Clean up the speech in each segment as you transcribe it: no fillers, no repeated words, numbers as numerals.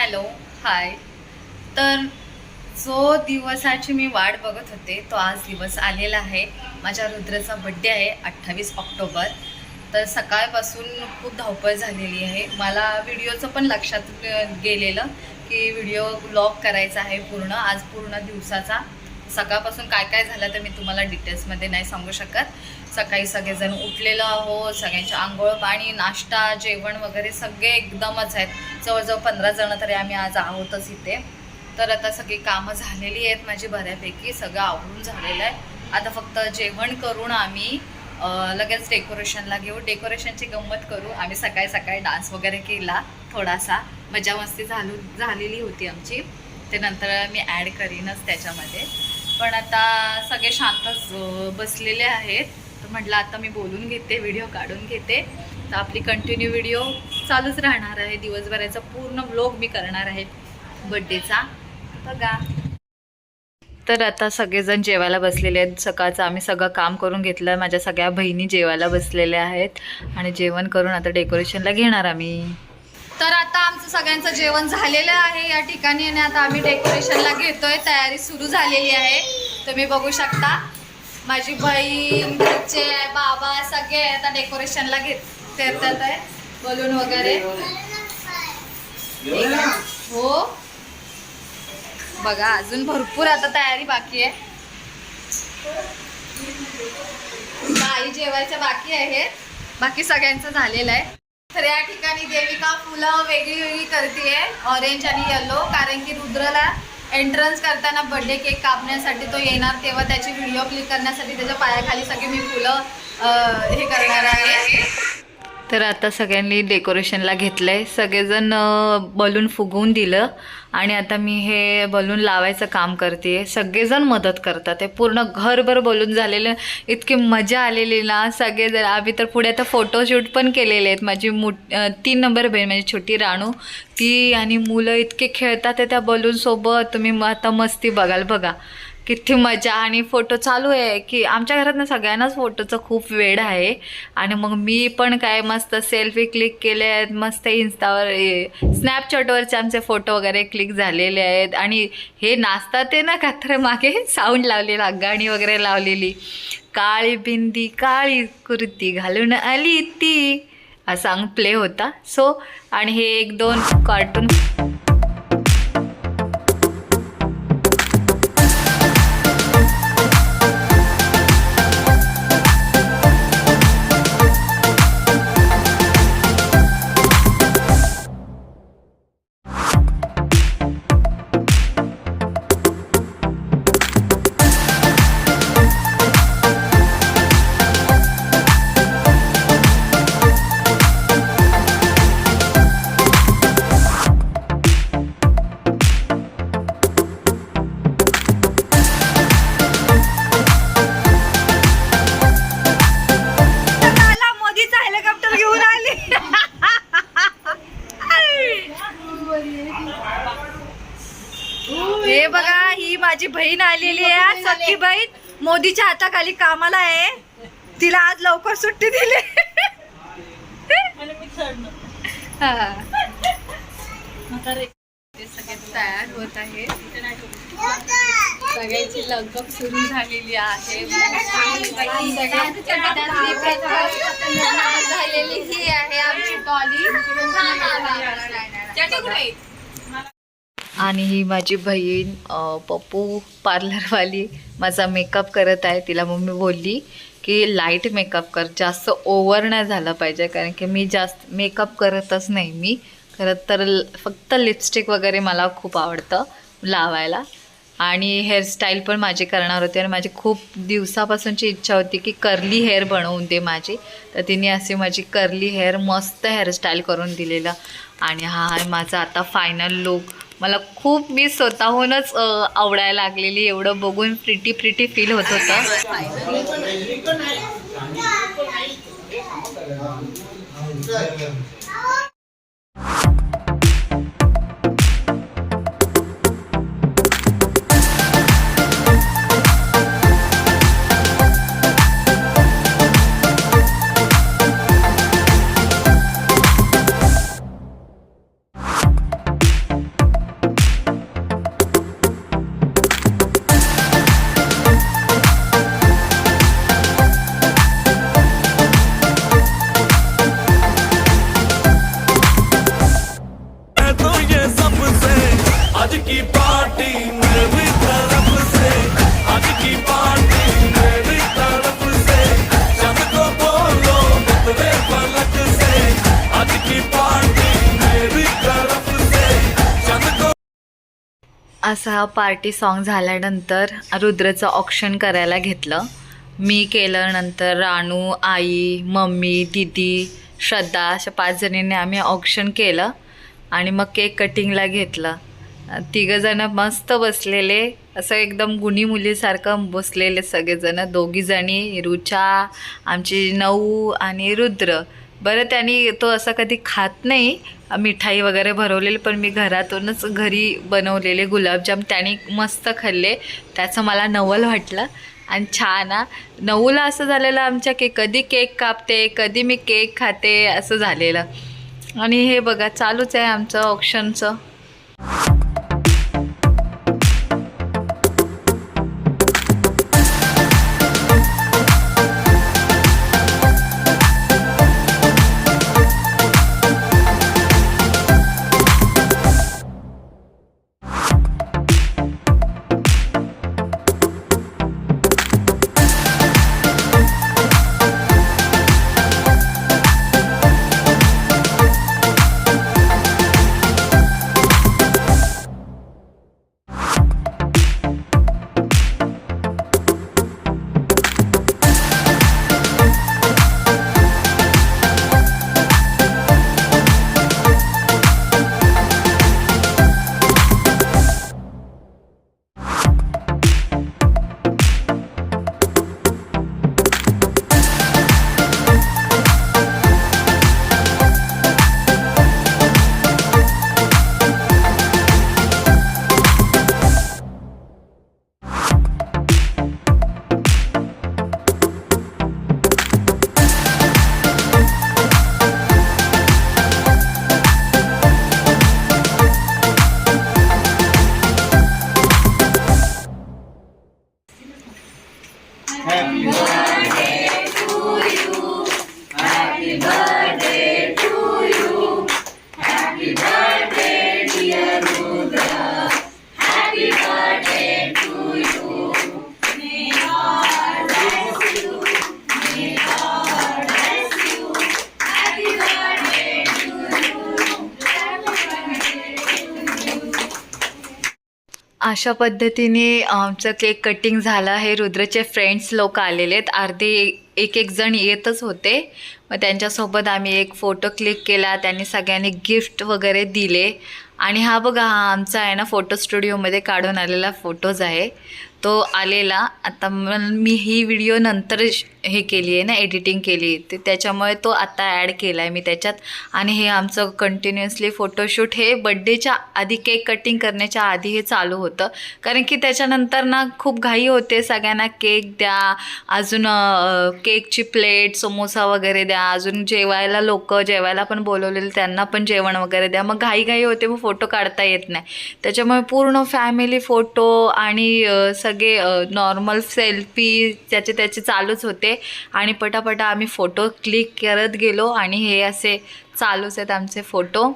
Hello hi. तर जो दिवसाची मी वाट बघत होते तो आज दिवस आलेला आहे. माझ्या रुद्राचा बड्डे आहे 28 ऑक्टोबर. तर सकाळपासून खूप धावपळ झालेली आहे. मला व्हिडिओचं पण लक्षात गेलेलं की व्हिडिओ ब्लॉग करायचा आहे पूर्ण आज पूर्ण दिवसाचा. सकाळपासून काय काय झालं तर मी तुम्हाला डिटेल्समध्ये नाही सांगू शकत. सकाळी सगळेजण उठलेलो आहोत, सगळ्यांचे आंघोळ पाणी नाश्ता जेवण वगैरे सगळे एकदमच आहेत. जवळजवळ 15 जण तरी आम्ही आज आहोतच इथे. तर आता सगळी कामं झालेली आहेत माझी बऱ्यापैकी, सगळं आवरून झालेलं आहे. आता फक्त जेवण करून आम्ही लगेच डेकोरेशनला घेऊ, डेकोरेशनची गंमत करू. आम्ही सकाळी सकाळी डान्स वगैरे केला, थोडासा मजा मस्ती झालेली होती आमची. ते नंतर मी ॲड करीनच त्याच्यामध्ये. पण आता सगळे शांतच बसलेले आहेत. तर म्हटलं आता मी बोलून घेते, व्हिडिओ काढून घेते. तर आपली कंटिन्यू व्हिडिओ चालूच राहणार आहे. दिवसभराचा पूर्ण व्लॉग मी करणार आहे बड्डेचा, बघा. तर आता सगळेजण जेवायला बसलेले आहेत. सकाळचं आम्ही सगळं काम करून घेतलं. माझ्या सगळ्या बहिणी जेवायला बसलेल्या आहेत आणि जेवण करून आता डेकोरेशनला घेणार आम्ही. तर आता आमचं सगळ्यांचं जेवण झालेलं आहे या ठिकाणी आणि आता आम्ही डेकोरेशनला घेतोय. तयारी सुरू झालेली आहे. तुम्ही बघू शकता माझी बहीण, घरचे बाबा सगळे आता डेकोरेशनला घेतात आहे, बलून वगैरे. हो बघा, अजून भरपूर आता तयारी बाकी आहे. आई जेवायच्या बाकी आहे, बाकी सगळ्यांचं झालेलं आहे. तर या ठिकाणी देविका फुलं वेगळी वेगळी करते, ऑरेंज आणि येलो, कारण की रुद्रला एंट्रन्स करताना बर्थडे केक कापण्यासाठी तो येणार, तेव्हा त्याची व्हिडिओ क्लिक करण्यासाठी त्याच्या पायाखाली सगळी मी फुलं हे करणार आहे. तर आता सगळ्यांनी डेकोरेशनला घेतलं आहे. सगळेजण बलून फुगवून दिलं आणि आता मी हे बलून लावायचं काम करते. सगळेजण मदत करतात. ते पूर्ण घरभर बलून झालेलं, इतकी मजा आलेली ना. सगळेजण आम्ही तर पुढे आता फोटोशूट पण केलेले आहेत. माझी 3 नंबर बहीण माझी छोटी राणू, ती आणि मुलं इतके खेळतात त्या बलूनसोबत. तुम्ही आता मस्ती बघाल, बघा किती मजा. आणि फोटो चालू आहे की आमच्या घरात ना सगळ्यांनाच फोटोचं खूप वेड आहे. आणि मग मी पण काय मस्त सेल्फी क्लिक केले आहेत, मस्त इन्स्टावर स्नॅपचॅटवरचे आमचे फोटो वगैरे क्लिक झालेले आहेत. आणि हे नाचतात ते ना का, तर मागे साऊंड लावलेला, गाणी वगैरे लावलेली, काळी बिंदी काळी कुर्ती घालून आली ती, हा सॉन्ग प्ले होता. सो आणि हे 1-2 कार्टून हे बघा, ही माझी बहीण आलेली आहे, सख्खी बहीण. मोदीच्या हाताखाली कामाला आहे. तिला आज लवकर सुट्टी दिली. सगळे तयार होत आहे, सगळ्याची लगबग सुरू झालेली आहे. झालेली ही आहे आमची डॉली आणि ही माझी बहीण पप्पू पार्लरवाली माझा मेकअप करत आहे. तिला मम्मी बोलली की लाईट मेकअप कर, जास्त ओव्हर नाही झालं पाहिजे, कारण की मी जास्त मेकअप करतच नाही. मी खरं तर फक्त लिपस्टिक वगैरे मला खूप आवडतं लावायला. आणि हेअरस्टाईल पण माझी करणार होती आणि माझी खूप दिवसापासूनची इच्छा होती की कर्ली हेअर बनवून दे माझी. तर तिने अशी माझी कर्ली हेअर मस्त हेअरस्टाईल करून दिलेलं. आणि हा आहे माझा आता फायनल लुक. मला खूप मी स्वतःहूनच आवडायला लागलेली, एवढं बघून प्रिटी फील होत होतं. आज की पार्टी मेरी तरफ से, आज की पार्टी मेरी तरफ से, चांद को बोलो उतरे पलक से, आज की पार्टी मेरी तरफ से, चांद को। असा पार्टी सॉन्ग झाल्यानंतर रुद्रचं ऑक्शन करायला घेतलं. मी केलं, नंतर रानू, आई, मम्मी, दीदी, श्रद्धा अशा 5 जणींनी आम्ही ऑक्शन केलं आणि मग केक कटिंगला घेतलं. 3 जण मस्त बसलेले, असं एकदम गुणी मुलीसारखं बसलेले सगळेजण. 2 जणी, रुचा, आमची नऊ आणि रुद्र. बरं त्यांनी तो असं कधी खात नाही मिठाई वगैरे भरवलेली, पण मी घरातूनच घरी बनवलेले गुलाबजाम त्याने मस्त खाल्ले. त्याचं मला नवल वाटलं आणि छान. नऊला असं झालेलं आमच्या की कधी केक कापते, कधी मी केक खाते असं झालेलं. आणि हे बघा चालूच आहे आमचं ऑक्शनचं. अशा पद्धतीने आमचं केक कटिंग झालं. हे रुद्रचे फ्रेंड्स लोक आलेले आहेत, अर्धे एक जण येतच होते. मग त्यांच्यासोबत आम्ही एक फोटो क्लिक केला, त्यांनी सगळ्यांनी गिफ्ट वगैरे दिले. आणि हा बघा, हा आमचा आहे ना फोटो स्टुडिओमध्ये काढून आलेला फोटोज आहे तो आलेला. आता मी ही व्हिडिओ नंतर हे केली आहे ना, एडिटिंग केली, ते त्याच्यामुळे तो आता ॲड केला आहे मी त्याच्यात. आणि हे आमचं कंटिन्युअसली फोटोशूट हे बड्डेच्या आधी, केक कटिंग करण्याच्या आधी हे चालू होतं. कारण की त्याच्यानंतर ना खूप घाई होते, सगळ्यांना केक द्या, अजून केकची प्लेट, समोसा वगैरे द्या, अजून जेवायला लोक जेवायला पण बोलवलेले त्यांना पण जेवण वगैरे द्या. मग घाई होते, मग फोटो काढता येत नाही. त्याच्यामुळे पूर्ण फॅमिली फोटो आणि सगळे नॉर्मल सेल्फी त्याचे चालूच होते. आणि पटापटा आम्ही फोटो क्लिक करत गेलो आणि हे असे चालूच आहेत आमचे फोटो.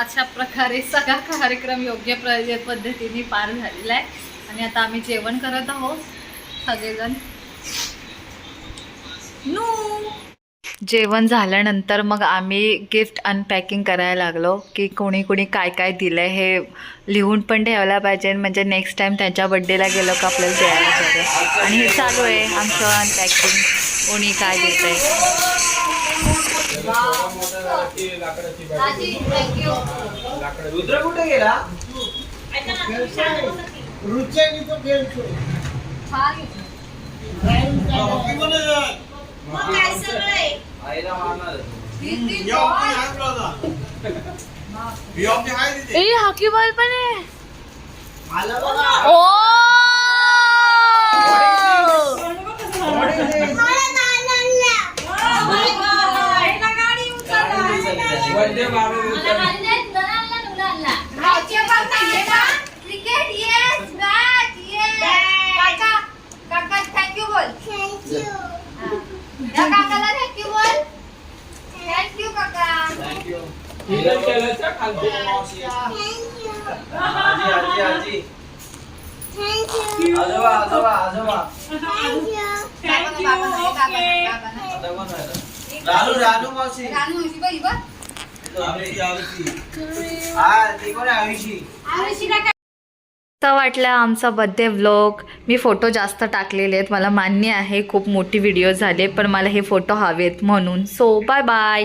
अशा प्रकारे सगळा कार्यक्रम योग्य पद्धतीने पार झालेला आहे आणि आता आम्ही जेवण करत आहोत सगळेजण. जेवण झाल्यानंतर मग आम्ही गिफ्ट अनपॅकिंग करायला लागलो की कोणी कोणी काय काय दिलं आहे हे लिहून पण ठेवायला पाहिजे, म्हणजे नेक्स्ट टाईम त्यांच्या बड्डेला गेलो का आपल्याला द्यायला पाहिजे. आणि हे चालू आहे आमचं अनपॅकिंग, कोणी काय देत आहे. रुद्र कुठे गेला? आईला मारणार. हॉकी बॉल पण आहे. आजोबा आजोबा आजोबा रानू रानू मावशी. ती कोण आहे? आयुषी. तर वाटलं आमचा बर्थडे व्लॉग. मी फोटो जास्त टाकलेले आहेत, मला मान्य आहे खूप मोठी व्हिडिओ झाले, पण मला हे फोटो हवेत म्हणून. So bye bye.